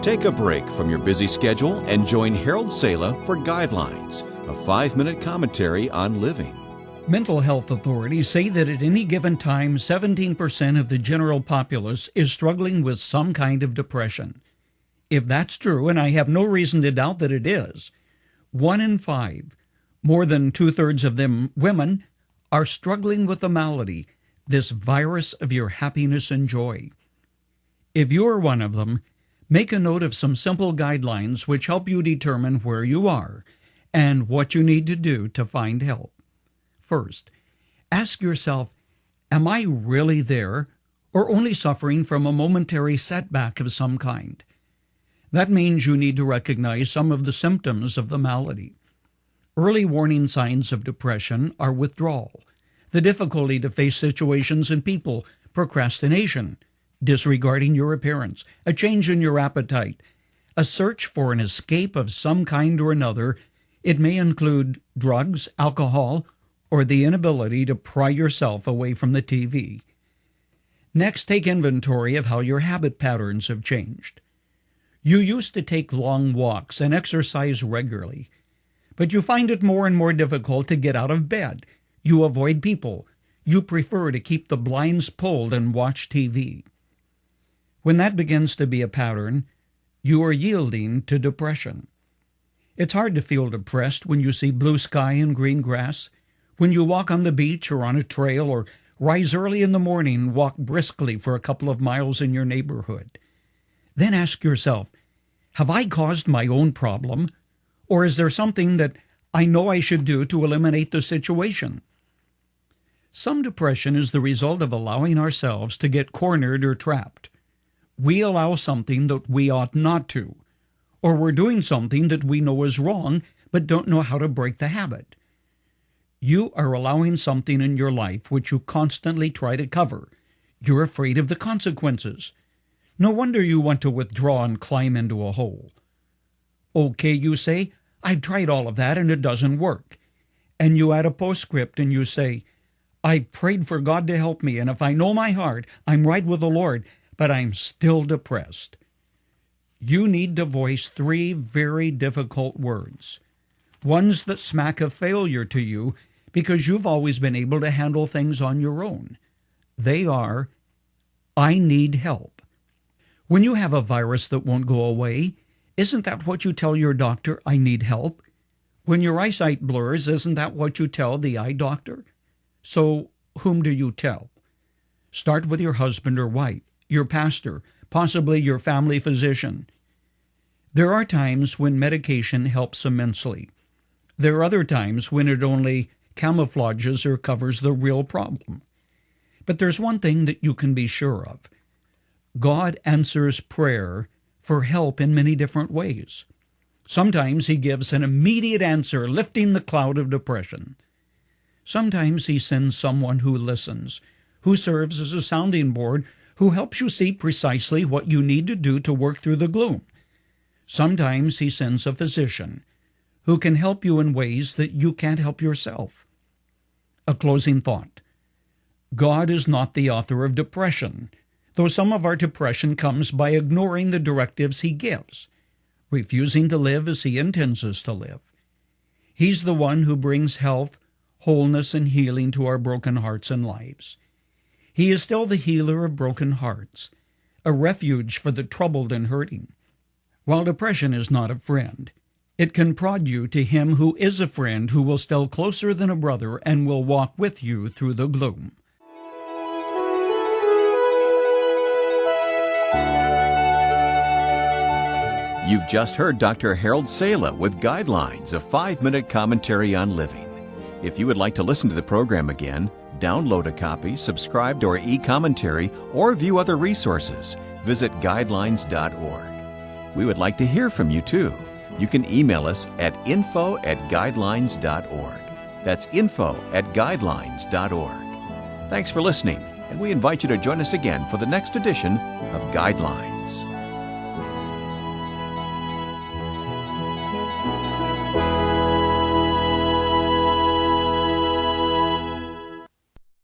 Take a break from your busy schedule and join Harold Sala for Guidelines, a 5-minute commentary on living. Mental health authorities say that at any given time, 17% of the general populace is struggling with some kind of depression. If that's true, and I have no reason to doubt that it is, 1 in 5, more than 2/3 of them women, are struggling with the malady, this virus of your happiness and joy. If you are one of them, make a note of some simple guidelines which help you determine where you are and what you need to do to find help. First, ask yourself, am I really there or only suffering from a momentary setback of some kind? That means you need to recognize some of the symptoms of the malady. Early warning signs of depression are withdrawal, the difficulty to face situations and people, procrastination, disregarding your appearance, a change in your appetite, a search for an escape of some kind or another. It may include drugs, alcohol, or the inability to pry yourself away from the TV. Next, take inventory of how your habit patterns have changed. You used to take long walks and exercise regularly, but you find it more and more difficult to get out of bed. You avoid people. You prefer to keep the blinds pulled and watch TV. When that begins to be a pattern, you are yielding to depression. It's hard to feel depressed when you see blue sky and green grass, when you walk on the beach or on a trail, or rise early in the morning and walk briskly for a couple of miles in your neighborhood. Then ask yourself, have I caused my own problem, or is there something that I know I should do to eliminate the situation? Some depression is the result of allowing ourselves to get cornered or trapped. We allow something that we ought not to, or we're doing something that we know is wrong but don't know how to break the habit. You are allowing something in your life which you constantly try to cover. You're afraid of the consequences. No wonder you want to withdraw and climb into a hole. Okay, you say, I've tried all of that and it doesn't work. And you add a postscript and you say, I've prayed for God to help me, and if I know my heart, I'm right with the Lord, but I'm still depressed. You need to voice 3 very difficult words, ones that smack of failure to you because you've always been able to handle things on your own. They are, I need help. When you have a virus that won't go away, isn't that what you tell your doctor, I need help? When your eyesight blurs, isn't that what you tell the eye doctor? So whom do you tell? Start with your husband or wife, your pastor, possibly your family physician. There are times when medication helps immensely. There are other times when it only camouflages or covers the real problem. But there's one thing that you can be sure of. God answers prayer for help in many different ways. Sometimes he gives an immediate answer, lifting the cloud of depression. Sometimes he sends someone who listens, who serves as a sounding board, who helps you see precisely what you need to do to work through the gloom. Sometimes he sends a physician who can help you in ways that you can't help yourself. A closing thought. God is not the author of depression, though some of our depression comes by ignoring the directives he gives, refusing to live as he intends us to live. He's the one who brings health, wholeness, and healing to our broken hearts and lives. He is still the healer of broken hearts, a refuge for the troubled and hurting. While depression is not a friend, it can prod you to him who is a friend, who will still closer than a brother and will walk with you through the gloom. You've just heard Dr. Harold Sala with Guidelines, a 5-minute commentary on living. If you would like to listen to the program again, download a copy, subscribe to our e-commentary, or view other resources, visit guidelines.org. We would like to hear from you too. You can email us at info@guidelines.org. That's info@guidelines.org. Thanks for listening, and we invite you to join us again for the next edition of Guidelines.